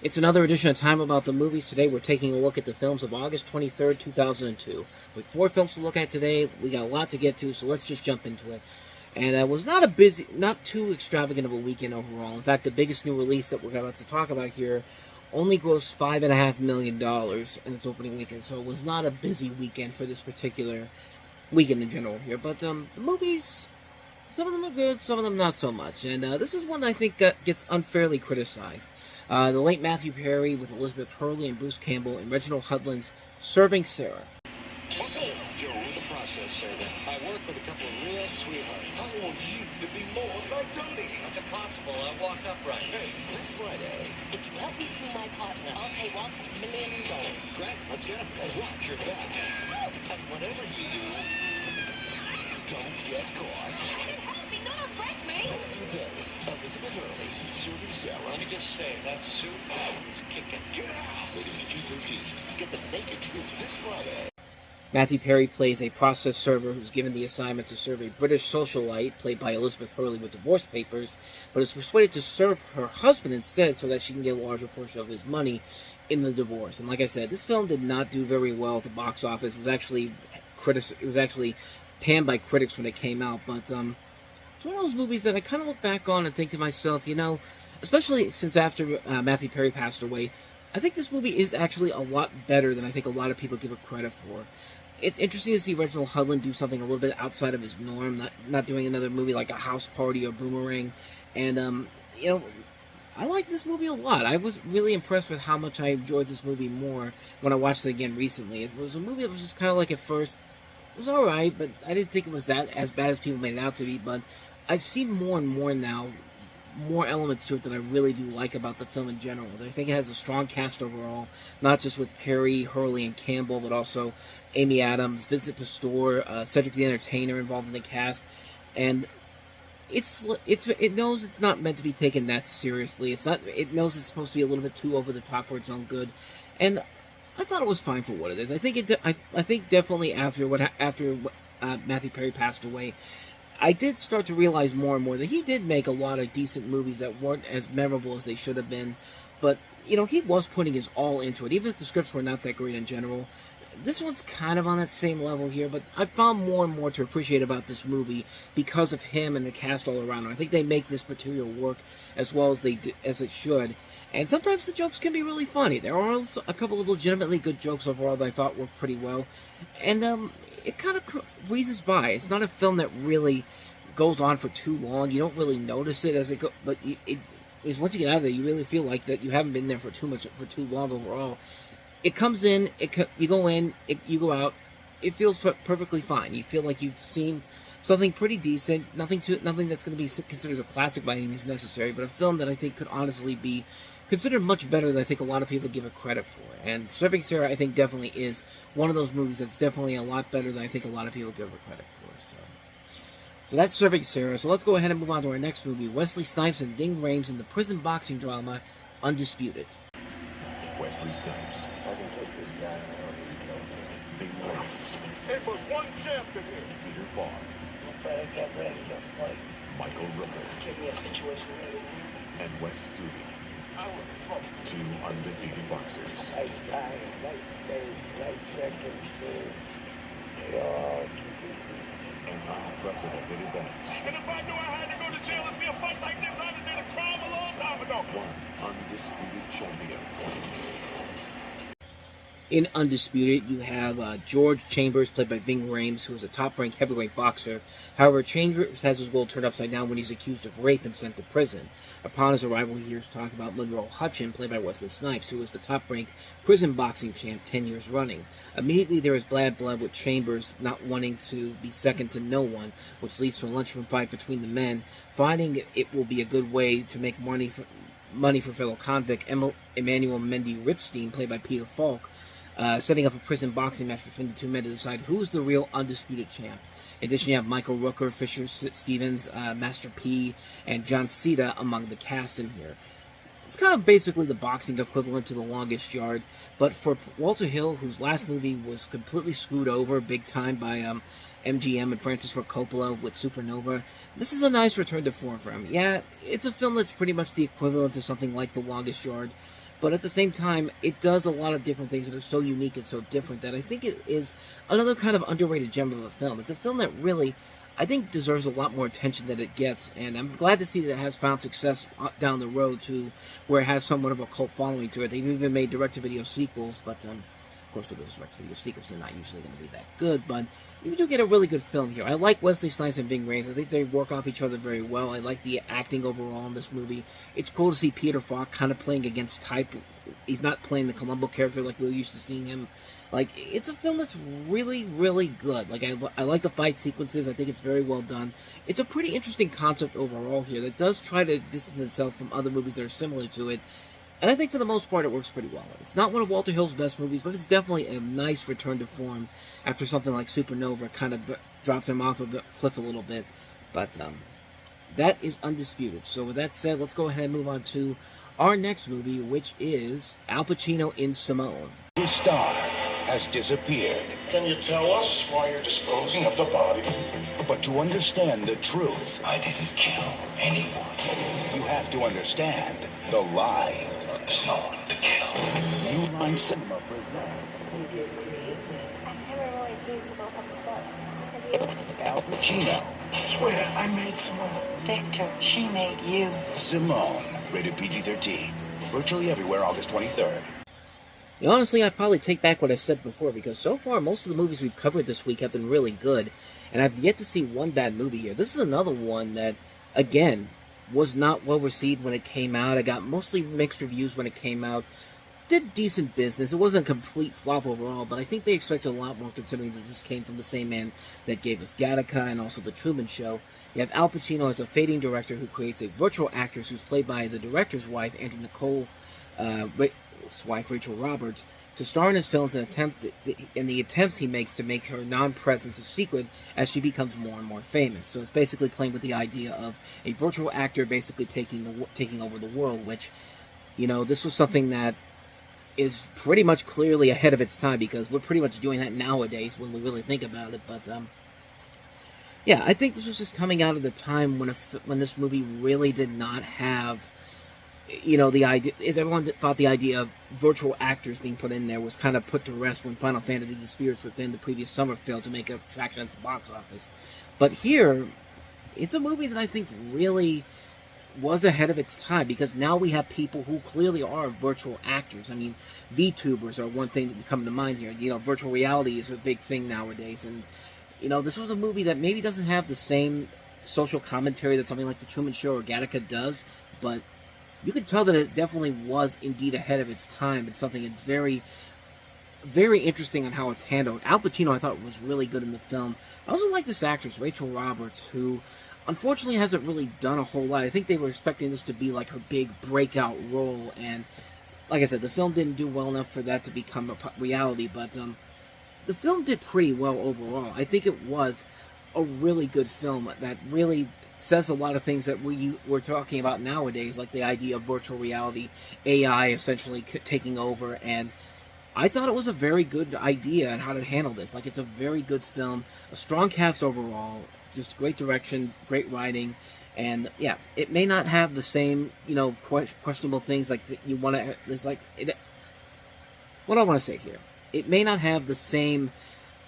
It's another edition of Time About the Movies. Today we're taking a look at the films of August 23rd, 2002. With 4 films to look at today, we got a lot to get to, so let's just jump into it. And it was not too extravagant of a weekend overall. In fact, the biggest new release that we're about to talk about here only grossed $5.5 million in its opening weekend, so it was not a busy weekend for this particular weekend in general here. But the movies, some of them are good, some of them not so much. And this is one I think gets unfairly criticized. The late Matthew Perry with Elizabeth Hurley and Bruce Campbell and Reginald Hudlin's Serving Sarah. Joe, the process server. I work with a couple of real sweethearts. I want you to be more like Tony. That's impossible. I walk upright. Hey, this Friday. If you help me sue my partner, I'll pay $1 million. Great, let's get him. Watch your back. And whatever you do, don't get caught. Help me, not arrest me! Matthew Perry, Elizabeth Hurley, Serving Sarah. Let me just say, that suit is kicking. Get out! Rated PG-13. Get the naked truth this Friday. Matthew Perry plays a process server who's given the assignment to serve a British socialite, played by Elizabeth Hurley, with divorce papers, but is persuaded to serve her husband instead so that she can get a larger portion of his money in the divorce. And like I said, this film did not do very well at the box office. It was actually panned by critics when it came out, but it's one of those movies that I kind of look back on and think to myself, you know, especially since after Matthew Perry passed away, I think this movie is actually a lot better than I think a lot of people give it credit for. It's interesting to see Reginald Hudlin do something a little bit outside of his norm, not doing another movie like A House Party or Boomerang. And, you know, I like this movie a lot. I was really impressed with how much I enjoyed this movie more when I watched it again recently. It was a movie that was just kind of like, at first, it was alright, but I didn't think it was that as bad as people made it out to be. But I've seen more and more now, more elements to it that I really do like about the film in general. I think it has a strong cast overall, not just with Perry, Hurley, and Campbell, but also Amy Adams, Vincent Pastore, Cedric the Entertainer involved in the cast, and it knows it's not meant to be taken that seriously. It knows it's supposed to be a little bit too over the top for its own good, and I thought it was fine for what it is. I think definitely after Matthew Perry passed away, I did start to realize more and more that he did make a lot of decent movies that weren't as memorable as they should have been. But, you know, he was putting his all into it, even if the scripts were not that great in general. This one's kind of on that same level here, but I found more and more to appreciate about this movie because of him and the cast all around him. I think they make this material work as well as it should. And sometimes the jokes can be really funny. There are a couple of legitimately good jokes overall that I thought worked pretty well. And it kind of breezes by. It's not a film that really goes on for too long. You don't really notice it as it goes, but it is, once you get out of there, you really feel like that you haven't been there for too long overall. It comes in, you go in, you go out. It feels perfectly fine. You feel like you've seen something pretty decent. Nothing that's going to be considered a classic by any means necessary, but a film that I think could honestly be considered much better than I think a lot of people give it credit for. And Serving Sarah, I think, definitely is one of those movies that's definitely a lot better than I think a lot of people give it credit for. So that's Serving Sarah. So let's go ahead and move on to our next movie, Wesley Snipes and Ving Rhames in the prison boxing drama, Undisputed. Wesley Snipes. I can take this guy. Ving Rhames. Hey, but one champion here. Peter Falk. Better get ready to fight. Michael Rooker. Give me a situation ready. And Wes Studi. I was in trouble. 2 undefeated boxers. Right time, right place, right seconds, dude. They all An unprecedented event. And if I knew I had to go to jail and see a fight like this, I'd have did a crime a long time ago. One undisputed champion. In Undisputed, you have George Chambers, played by Ving Rhames, who is a top-ranked heavyweight boxer. However, Chambers has his world turned upside down when he's accused of rape and sent to prison. Upon his arrival, he hears talk about Monroe Hutchin, played by Wesley Snipes, who is the top-ranked prison boxing champ 10 years running. Immediately, there is bad blood, with Chambers not wanting to be second to no one, which leads to a lunchroom fight between the men, finding it will be a good way to make money for fellow convict Emmanuel Mendy Ripstein, played by Peter Falk, setting up a prison boxing match between the two men to decide who's the real undisputed champ. In addition, you have Michael Rooker, Fisher Stevens, Master P, and John Cena among the cast in here. It's kind of basically the boxing equivalent to The Longest Yard, but for Walter Hill, whose last movie was completely screwed over big time by MGM and Francis Ford Coppola with Supernova, this is a nice return to form for him. Yeah, it's a film that's pretty much the equivalent to something like The Longest Yard, but at the same time, it does a lot of different things that are so unique and so different that I think it is another kind of underrated gem of a film. It's a film that really, I think, deserves a lot more attention than it gets, and I'm glad to see that it has found success down the road to where it has somewhat of a cult following to it. They've even made direct-to-video sequels, but of course, with those direct-to-video sequels, they're not usually going to be that good, but you do get a really good film here. I like Wesley Snipes and Ving Rhames. I think they work off each other very well. I like the acting overall in this movie. It's cool to see Peter Falk kind of playing against type. He's not playing the Columbo character like we're used to seeing him. Like, it's a film that's really, really good. Like, I like the fight sequences. I think it's very well done. It's a pretty interesting concept overall here that does try to distance itself from other movies that are similar to it. And I think for the most part it works pretty well. It's not one of Walter Hill's best movies, but it's definitely a nice return to form after something like Supernova kind of dropped him off a cliff a little bit. But that is Undisputed. So with that said, let's go ahead and move on to our next movie, which is Al Pacino in Simone. His star has disappeared. Can you tell us why you're disposing of the body? But to understand the truth, I didn't kill anyone. You have to understand the lie. There's no one to kill. New Line Cinema presents Al Pacino. Swear I made Simone. Victor, she made you. Simone, rated PG-13. Virtually everywhere August 23rd. Honestly, I'd probably take back what I said before, because so far most of the movies we've covered this week have been really good, and I've yet to see one bad movie here. This is another one that, again, was not well received when it came out. I got mostly mixed reviews when it came out. Did decent business. It wasn't a complete flop overall, but I think they expected a lot more considering that this came from the same man that gave us Gattaca and also The Truman Show. You have Al Pacino as a fading director who creates a virtual actress who's played by the director's wife, Andrew Nicole, his wife, Rachel Roberts, to star in his films and the attempts he makes to make her non-presence a secret as she becomes more and more famous. So it's basically playing with the idea of a virtual actor basically taking over the world, which, you know, this was something that is pretty much clearly ahead of its time, because we're pretty much doing that nowadays when we really think about it. But yeah, I think this was just coming out of the time when this movie really did not have, you know, the idea is everyone thought the idea of virtual actors being put in there was kind of put to rest when Final Fantasy: The Spirits Within the previous summer failed to make a traction at the box office. But here, it's a movie that I think really was ahead of its time, because now we have people who clearly are virtual actors. I mean, VTubers are one thing that come to mind here. You know, virtual reality is a big thing nowadays, and you know, this was a movie that maybe doesn't have the same social commentary that something like The Truman Show or Gattaca does, but you could tell that it definitely was indeed ahead of its time. It's something that's very, very interesting on how it's handled. Al Pacino, I thought, was really good in the film. I also like this actress, Rachel Roberts, who unfortunately hasn't really done a whole lot. I think they were expecting this to be like her big breakout role, and like I said, the film didn't do well enough for that to become a reality, but the film did pretty well overall. I think it was a really good film that really says a lot of things that we're talking about nowadays, like the idea of virtual reality, AI essentially taking over, and I thought it was a very good idea on how to handle this. Like, it's a very good film, a strong cast overall, just great direction, great writing, and yeah, it may not have the same, you know, questionable things like you want to. There's like, what do I want to say here? It may not have the same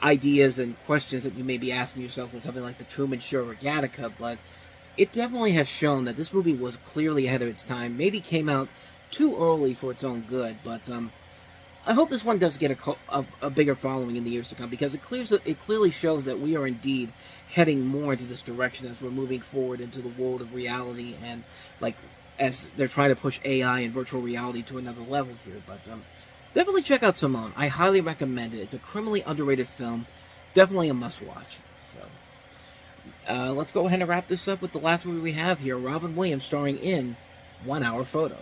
ideas and questions that you may be asking yourself with something like The Truman Show or Gattaca, but it definitely has shown that this movie was clearly ahead of its time. Maybe came out too early for its own good, but I hope this one does get a bigger following in the years to come, because it clearly shows that we are indeed heading more into this direction as we're moving forward into the world of reality, and like as they're trying to push AI and virtual reality to another level here. But definitely check out Simone. I highly recommend it. It's a criminally underrated film. Definitely a must-watch. So let's go ahead and wrap this up with the last movie we have here, Robin Williams starring in 1 Hour Photo.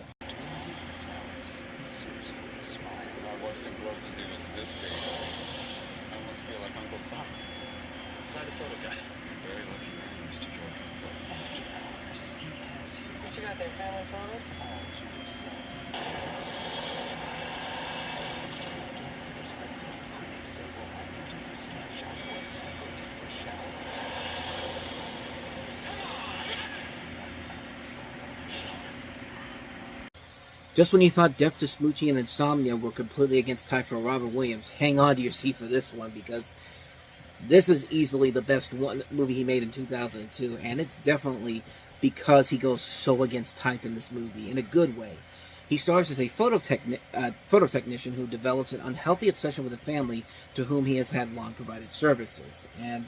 Just when you thought Death to Smoochie and Insomnia were completely against type for Robin Williams, hang on to your seat for this one, because this is easily the best movie he made in 2002, and it's definitely because he goes so against type in this movie, in a good way. He stars as a photo technician who develops an unhealthy obsession with a family to whom he has had long provided services. And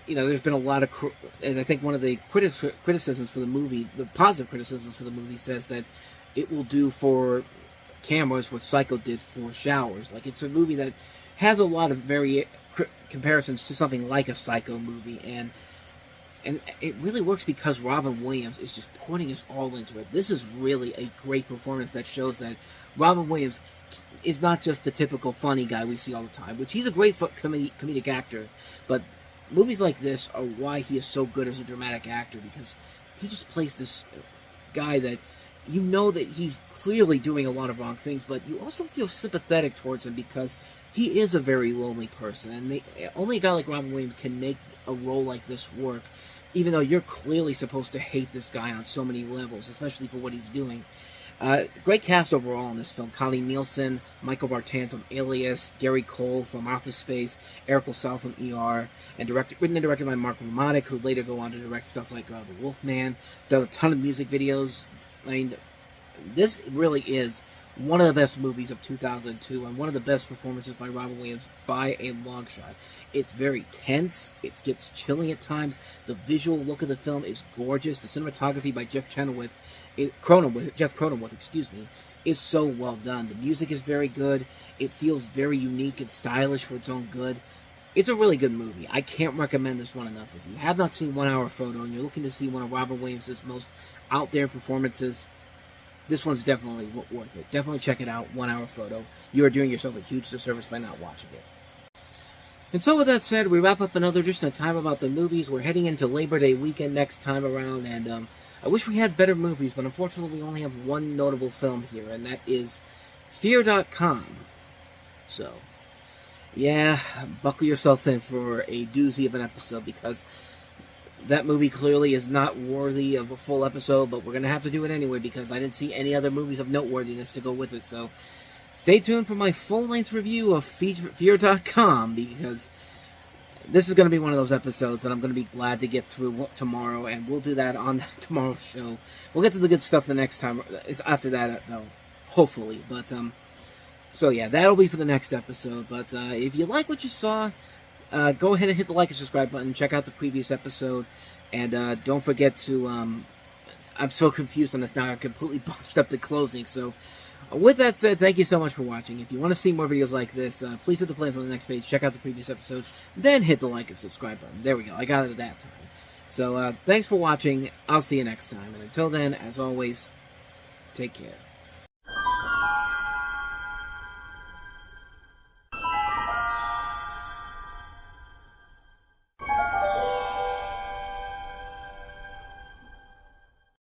you know, there's been a lot of, and I think one of the criticisms for the movie, the positive criticisms for the movie, says that it will do for cameras what Psycho did for showers. Like, it's a movie that has a lot of comparisons to something like a Psycho movie, and it really works because Robin Williams is just putting his all into it. This is really a great performance that shows that Robin Williams is not just the typical funny guy we see all the time, which he's a great comedic actor, but movies like this are why he is so good as a dramatic actor, because he just plays this guy that you know that he's clearly doing a lot of wrong things, but you also feel sympathetic towards him because he is a very lonely person, and only a guy like Robin Williams can make a role like this work, even though you're clearly supposed to hate this guy on so many levels, especially for what he's doing. Great cast overall in this film. Connie Nielsen, Michael Vartan from Alias, Gary Cole from Office Space, Eric LaSalle from ER, and written and directed by Mark Romanek, who later go on to direct stuff like The Wolfman, done a ton of music videos. I mean, this really is one of the best movies of 2002, and one of the best performances by Robin Williams by a long shot. It's very tense, it gets chilling at times, the visual look of the film is gorgeous, the cinematography by Jeff Cronenweth, is so well done. The music is very good, it feels very unique and stylish for its own good. It's a really good movie. I can't recommend this one enough. If you have not seen 1 Hour Photo, and you're looking to see one of Robin Williams' most out there performances, this one's definitely worth it. Definitely check it out, 1 Hour Photo. You are doing yourself a huge disservice by not watching it. And so with that said, we wrap up another edition of Time About the Movies. We're heading into Labor Day weekend next time around, and I wish we had better movies, but unfortunately we only have one notable film here, and that is Fear.com. So, yeah, buckle yourself in for a doozy of an episode, because that movie clearly is not worthy of a full episode, but we're going to have to do it anyway because I didn't see any other movies of noteworthiness to go with it. So stay tuned for my full-length review of Fear.com, because this is going to be one of those episodes that I'm going to be glad to get through tomorrow, and we'll do that on tomorrow's show. We'll get to the good stuff the next time, after that, though, hopefully. But, so yeah, that'll be for the next episode. But if you like what you saw, go ahead and hit the like and subscribe button. Check out the previous episode. And don't forget to... I'm so confused on this now. I completely botched up the closing. So with that said, thank you so much for watching. If you want to see more videos like this, please hit the plans on the next page. Check out the previous episodes. Then hit the like and subscribe button. There we go. I got it at that time. So thanks for watching. I'll see you next time. And until then, as always, take care.